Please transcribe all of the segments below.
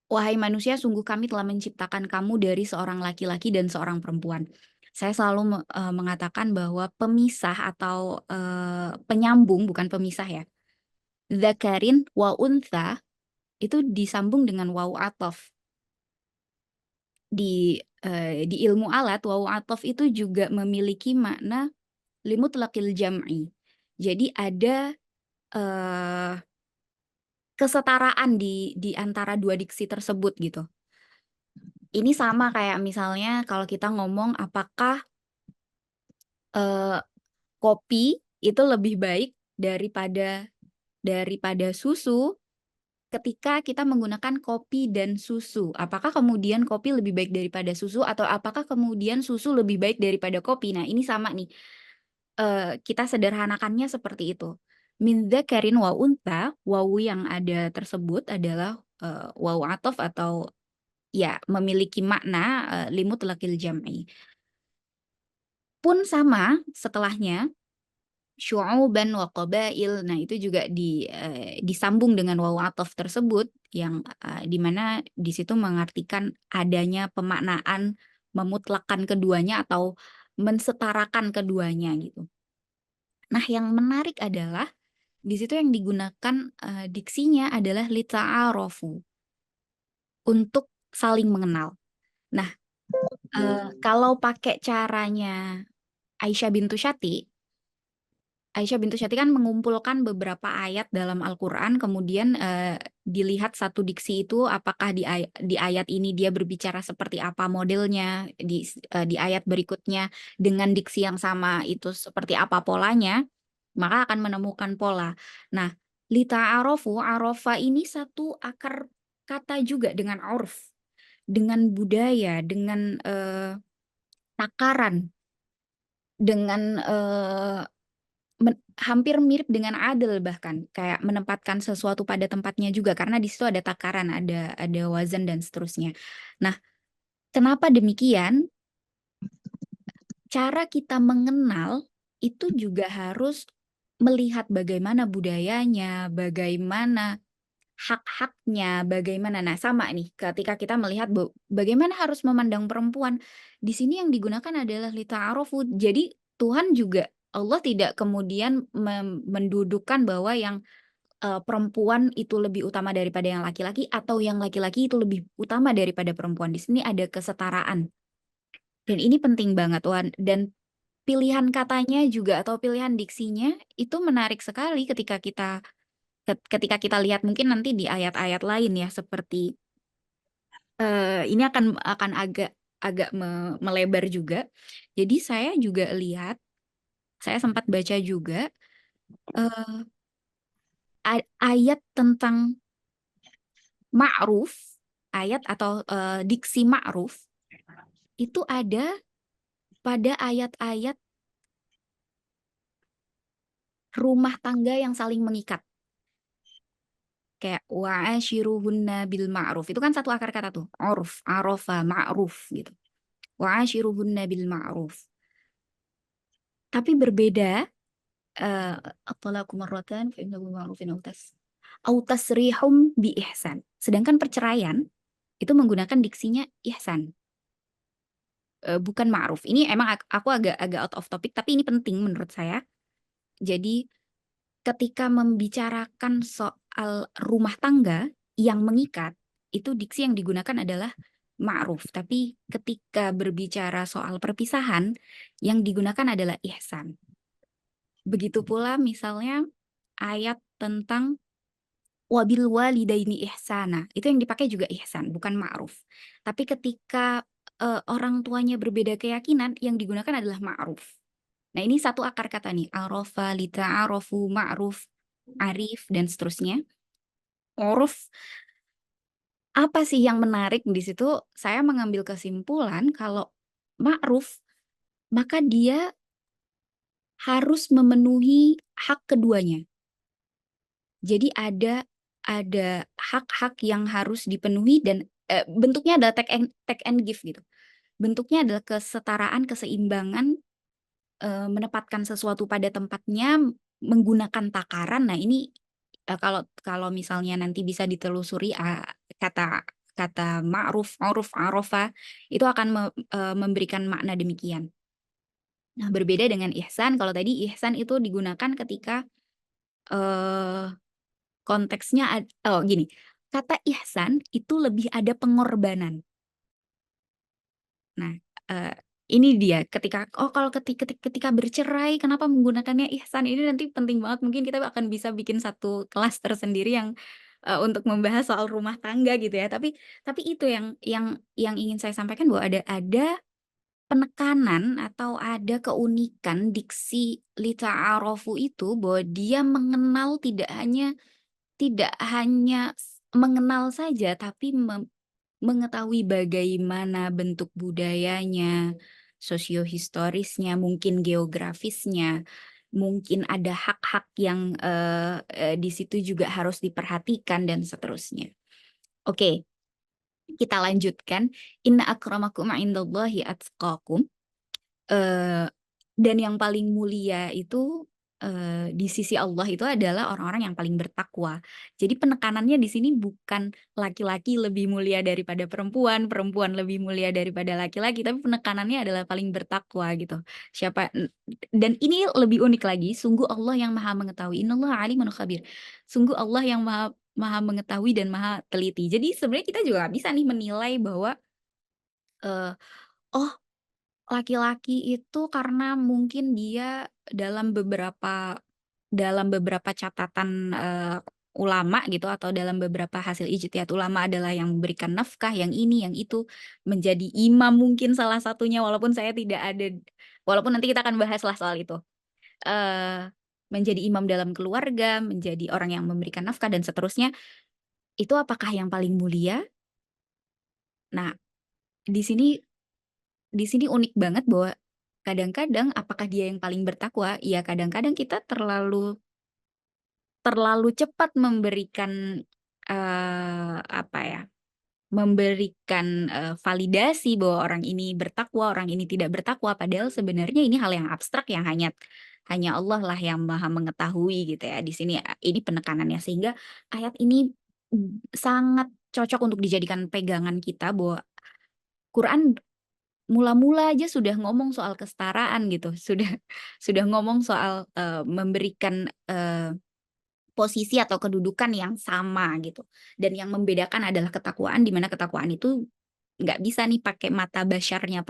Wahai manusia, sungguh kami telah menciptakan kamu dari seorang laki-laki dan seorang perempuan. Saya selalu mengatakan bahwa pemisah atau penyambung, bukan pemisah ya. Dzakarin wa untha itu disambung dengan wawu athof. Di ilmu alat, wawu athof itu juga memiliki makna limutlaqil jam'i. Jadi ada eh, kesetaraan di antara dua diksi tersebut gitu. Ini sama kayak misalnya kalau kita ngomong apakah eh, kopi itu lebih baik daripada susu ketika kita menggunakan kopi dan susu. Apakah kemudian kopi lebih baik daripada susu atau apakah kemudian susu lebih baik daripada kopi? Nah, ini sama nih. Kita sederhanakannya seperti itu. Min dzakarin wa untha, wawu yang ada tersebut adalah wawu athof atau ya memiliki makna limutlaqil jam'i. Pun sama setelahnya syu'uban wa qabail. Nah, itu juga disambung dengan wawu athof tersebut yang di mana di situ mengartikan adanya pemaknaan memutlakkan keduanya atau mensetarakan keduanya gitu. Nah, yang menarik adalah di situ yang digunakan diksinya adalah lita'arofu untuk saling mengenal. Nah, kalau pakai caranya Aisyah bintu Syati, Aisyah bintu Syati kan mengumpulkan beberapa ayat dalam Al-Quran, kemudian dilihat satu diksi itu apakah di ayat ini dia berbicara seperti apa modelnya, di ayat berikutnya dengan diksi yang sama itu seperti apa polanya, maka akan menemukan pola. Nah, lita arofu, arofa ini satu akar kata juga dengan urf, dengan budaya, dengan takaran, dengan hampir mirip dengan adil bahkan kayak menempatkan sesuatu pada tempatnya juga karena di situ ada takaran, ada wazan dan seterusnya. Nah, kenapa demikian? Cara kita mengenal itu juga harus melihat bagaimana budayanya, bagaimana hak-haknya, bagaimana. Nah, sama nih ketika kita melihat bagaimana harus memandang perempuan. Di sini yang digunakan adalah lita'arofu. Jadi Tuhan juga Allah tidak kemudian mendudukkan bahwa yang perempuan itu lebih utama daripada yang laki-laki atau yang laki-laki itu lebih utama daripada perempuan. Di sini ada kesetaraan. Dan ini penting banget, Wan. Dan pilihan katanya juga atau pilihan diksinya itu menarik sekali ketika kita lihat mungkin nanti di ayat-ayat lain ya seperti ini akan agak agak melebar juga. Jadi saya juga lihat, saya sempat baca juga eh, ayat tentang ma'ruf, ayat atau diksi ma'ruf itu ada pada ayat-ayat rumah tangga yang saling mengikat. Kayak wa'ashiruhunna bil ma'ruf. Itu kan satu akar kata tuh. Urf, arofa, ma'ruf gitu. Wa'ashiruhunna bil ma'ruf. Tapi berbeda at-talaqu marratan fa innahu ma'rufun au tasrihum bi ihsan. Sedangkan perceraian itu menggunakan diksinya ihsan. Bukan ma'ruf. Ini emang aku agak out of topic tapi ini penting menurut saya. Jadi ketika membicarakan soal rumah tangga yang mengikat, itu diksi yang digunakan adalah ma'ruf. Tapi ketika berbicara soal perpisahan, yang digunakan adalah ihsan. Begitu pula misalnya ayat tentang wabil walidaini ihsana. Itu yang dipakai juga ihsan, bukan ma'ruf. Tapi ketika orang tuanya berbeda keyakinan, yang digunakan adalah ma'ruf. Nah, ini satu akar kata nih, arofa, lita'arofu, ma'ruf, arif, dan seterusnya. Uruf, apa sih yang menarik di situ? Saya mengambil kesimpulan kalau ma'ruf, maka dia harus memenuhi hak keduanya. Jadi ada hak-hak yang harus dipenuhi dan bentuknya adalah take and give gitu. Bentuknya adalah kesetaraan, keseimbangan, menempatkan sesuatu pada tempatnya menggunakan takaran. Nah, ini kalau kalau misalnya nanti bisa ditelusuri kata kata ma'ruf, uruf, arafa itu akan memberikan makna demikian. Nah, berbeda dengan ihsan, kalau tadi ihsan itu digunakan ketika konteksnya gini, kata ihsan itu lebih ada pengorbanan. Nah, ini dia kalau ketika bercerai kenapa menggunakannya ihsan, ini nanti penting banget, mungkin kita akan bisa bikin satu kelas tersendiri yang, untuk membahas soal rumah tangga gitu ya. Tapi itu yang ingin saya sampaikan bahwa ada penekanan atau ada keunikan diksi li ta'arofu itu, bahwa dia mengenal tidak hanya mengenal saja, tapi mengetahui bagaimana bentuk budayanya, sosiohistorisnya, mungkin geografisnya, mungkin ada hak-hak yang, di situ juga harus diperhatikan dan seterusnya. Oke, kita lanjutkan. Inna akramakum indallahi atqakum. Dan yang paling mulia itu, di sisi Allah itu adalah orang-orang yang paling bertakwa. Jadi penekanannya di sini bukan laki-laki lebih mulia daripada perempuan, perempuan lebih mulia daripada laki-laki, tapi penekanannya adalah paling bertakwa gitu. Dan ini lebih unik lagi, sungguh Allah yang Maha mengetahui, innallaha alimun khabir. Sungguh Allah yang Maha Maha mengetahui dan Maha teliti. Jadi sebenarnya kita juga nggak bisa nih menilai bahwa, eee, oh, laki-laki itu karena mungkin dia dalam beberapa catatan, ulama gitu, atau dalam beberapa hasil ijtihad ulama adalah yang memberikan nafkah, yang ini, yang itu, menjadi imam mungkin salah satunya, walaupun nanti kita akan bahaslah soal itu. Menjadi imam dalam keluarga, menjadi orang yang memberikan nafkah dan seterusnya, itu apakah yang paling mulia? Nah, di sini Di sini unik banget bahwa kadang-kadang apakah dia yang paling bertakwa? Ya kadang-kadang kita terlalu terlalu cepat memberikan, apa ya, validasi bahwa orang ini bertakwa, orang ini tidak bertakwa, padahal sebenarnya ini hal yang abstrak yang hanya hanya Allah lah yang Maha mengetahui gitu ya. Di sini, ini penekanannya sehingga ayat ini, sangat cocok untuk dijadikan pegangan kita bahwa Quran mula-mula aja sudah ngomong soal kesetaraan gitu, sudah ngomong soal, memberikan, posisi atau kedudukan yang sama gitu, dan yang membedakan adalah ketakwaan, di mana ketakwaan itu nggak bisa nih pakai mata basyarnya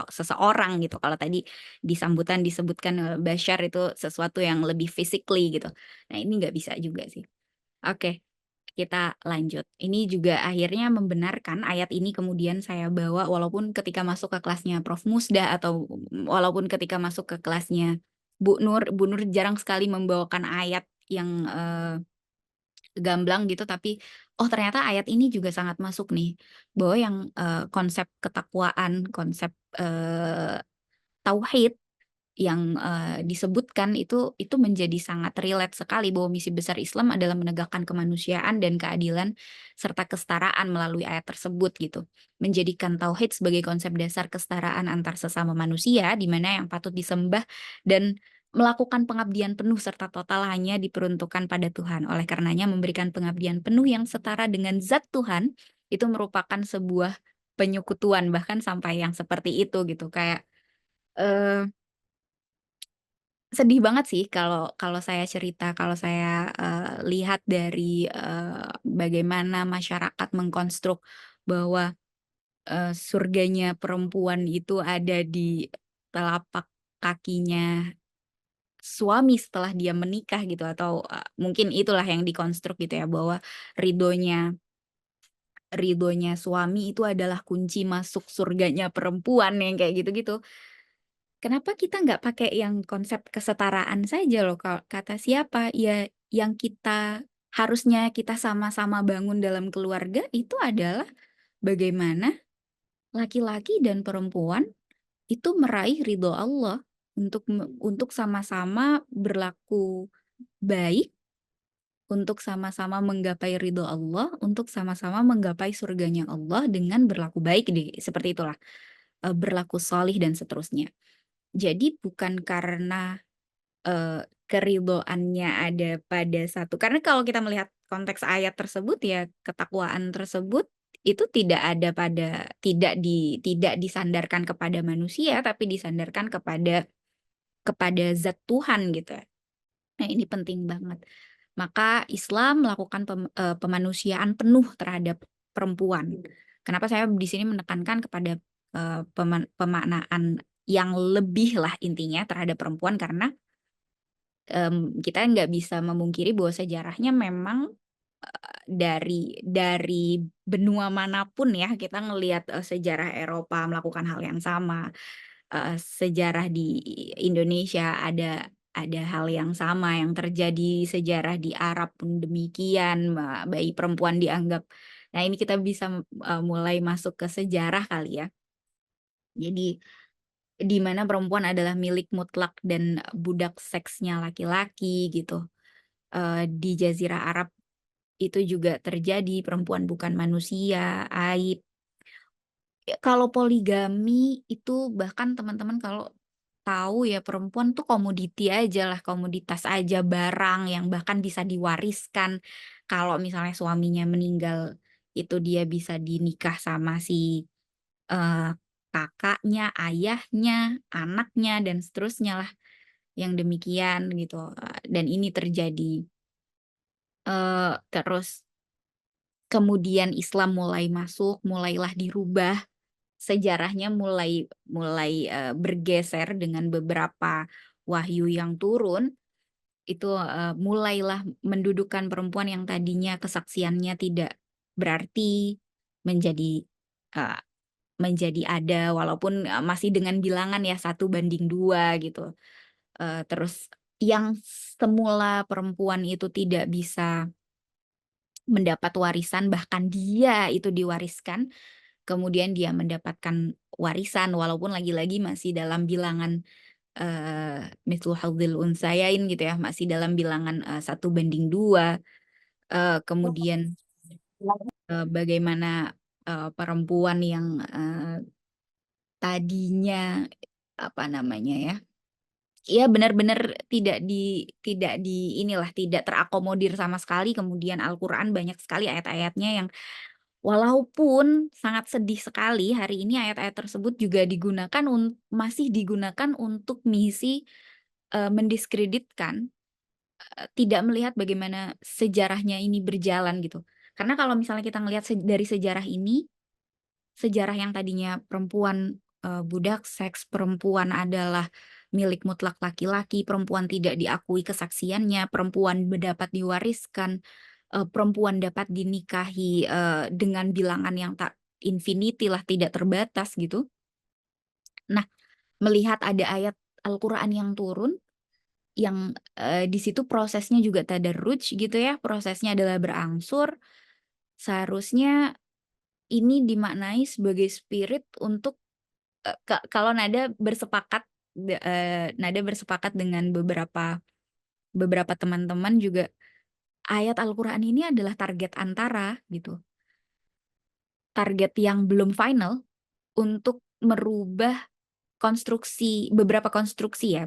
seseorang gitu. Kalau tadi di sambutan disebutkan, basyar itu sesuatu yang lebih physically gitu. Nah, ini nggak bisa juga sih. Oke, kita lanjut. Ini juga akhirnya membenarkan ayat ini kemudian saya bawa walaupun ketika masuk ke kelasnya Prof. Musda atau walaupun ketika masuk ke kelasnya Bu Nur jarang sekali membawakan ayat yang, gamblang gitu, tapi, oh ternyata ayat ini juga sangat masuk nih, bahwa yang, konsep ketakwaan, konsep, tauhid yang, disebutkan itu menjadi sangat relate sekali bahwa misi besar Islam adalah menegakkan kemanusiaan dan keadilan serta kesetaraan melalui ayat tersebut gitu. Menjadikan tauhid sebagai konsep dasar kesetaraan antar sesama manusia di mana yang patut disembah dan melakukan pengabdian penuh serta total hanya diperuntukkan pada Tuhan. Oleh karenanya memberikan pengabdian penuh yang setara dengan zat Tuhan itu merupakan sebuah penyekutuan, bahkan sampai yang seperti itu gitu. Kayak, eee sedih banget sih kalau kalau saya cerita, kalau saya, lihat dari, bagaimana masyarakat mengkonstruk bahwa, surganya perempuan itu ada di telapak kakinya suami setelah dia menikah gitu, atau, mungkin itulah yang dikonstruk gitu ya, bahwa ridhonya ridhonya suami itu adalah kunci masuk surganya perempuan, yang kayak gitu-gitu. Kenapa kita nggak pakai yang konsep kesetaraan saja loh, kata siapa? Ya yang harusnya kita sama-sama bangun dalam keluarga itu adalah bagaimana laki-laki dan perempuan itu meraih ridho Allah untuk sama-sama berlaku baik, untuk sama-sama menggapai ridho Allah, untuk sama-sama menggapai surganya Allah dengan berlaku baik seperti itulah, berlaku shalih dan seterusnya. Jadi bukan karena keridhoannya ada pada karena kalau kita melihat konteks ayat tersebut ya, ketakwaan tersebut itu tidak disandarkan kepada manusia, tapi disandarkan kepada zat Tuhan gitu. Nah, ini penting banget. Maka Islam melakukan pemanusiaan penuh terhadap perempuan. Kenapa saya di sini menekankan kepada pemaknaan yang lebih lah intinya terhadap perempuan, karena kita nggak bisa memungkiri bahwa sejarahnya memang dari benua manapun ya, kita ngelihat sejarah Eropa melakukan hal yang sama, sejarah di Indonesia ada hal yang sama yang terjadi, sejarah di Arab pun demikian, bayi perempuan dianggap. Nah, ini kita bisa mulai masuk ke sejarah kali ya. Jadi di mana perempuan adalah milik mutlak dan budak seksnya laki-laki gitu. Di Jazirah Arab itu juga terjadi, perempuan bukan manusia, aib. Kalau poligami itu bahkan teman-teman kalau tahu ya, perempuan tuh komoditi aja lah, komoditas aja, barang yang bahkan bisa diwariskan. Kalau misalnya suaminya meninggal, itu dia bisa dinikah sama si eh, kakaknya, ayahnya, anaknya, dan seterusnya lah. Yang demikian gitu. Dan ini terjadi. Terus kemudian Islam mulai masuk, mulailah dirubah sejarahnya, mulai mulai bergeser dengan beberapa wahyu yang turun. Itu mulailah mendudukkan perempuan yang tadinya kesaksiannya tidak berarti menjadi eh, menjadi ada, walaupun masih dengan bilangan ya 1:2 gitu. Terus yang semula perempuan itu tidak bisa mendapat warisan, bahkan dia itu diwariskan, kemudian dia mendapatkan warisan walaupun lagi-lagi masih dalam bilangan mithlu hadzil unsayain gitu ya, masih dalam bilangan 1:2. Kemudian bagaimana perempuan yang tadinya apa namanya ya, ya benar-benar tidak di inilah, tidak terakomodir sama sekali, kemudian Al-Qur'an banyak sekali ayat-ayatnya yang walaupun sangat sedih sekali, hari ini ayat-ayat tersebut juga masih digunakan untuk misi mendiskreditkan, tidak melihat bagaimana sejarahnya ini berjalan gitu. Karena kalau misalnya kita ngelihat dari sejarah ini, sejarah yang tadinya perempuan budak seks, perempuan adalah milik mutlak laki-laki, perempuan tidak diakui kesaksiannya, perempuan dapat diwariskan, perempuan dapat dinikahi dengan bilangan yang tak infinity lah, tidak terbatas gitu. Nah, melihat ada ayat Al-Qur'an yang turun, yang di situ prosesnya juga tadarruj gitu ya, prosesnya adalah berangsur, seharusnya ini dimaknai sebagai spirit untuk kalau Nada bersepakat dengan beberapa teman-teman juga, ayat Al-Qur'an ini adalah target antara gitu. Target yang belum final untuk merubah beberapa konstruksi ya,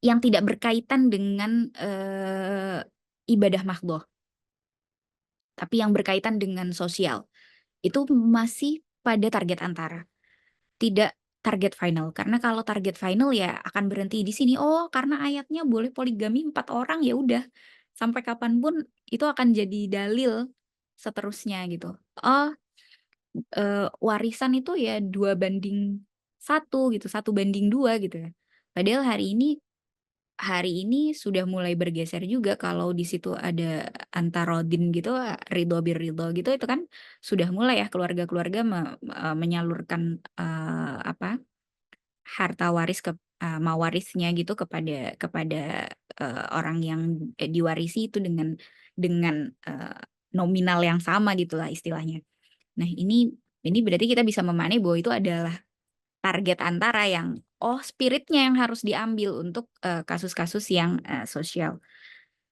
yang tidak berkaitan dengan ibadah mahdhah, tapi yang berkaitan dengan sosial. Itu masih pada target antara, tidak target final. Karena kalau target final ya akan berhenti di sini. Oh, karena ayatnya boleh poligami 4 orang, ya udah. Sampai kapanpun itu akan jadi dalil seterusnya gitu. Oh, warisan itu ya 2:1 gitu, 1:2 gitu ya. Padahal hari ini sudah mulai bergeser juga, kalau di situ ada antarodin gitu, ridho birridho gitu, itu kan sudah mulai ya keluarga-keluarga menyalurkan apa, harta waris mawarisnya gitu kepada orang yang diwarisi itu dengan nominal yang sama gitulah istilahnya. Nah, ini berarti kita bisa memaknai bahwa itu adalah target antara yang, spiritnya yang harus diambil untuk kasus-kasus yang sosial.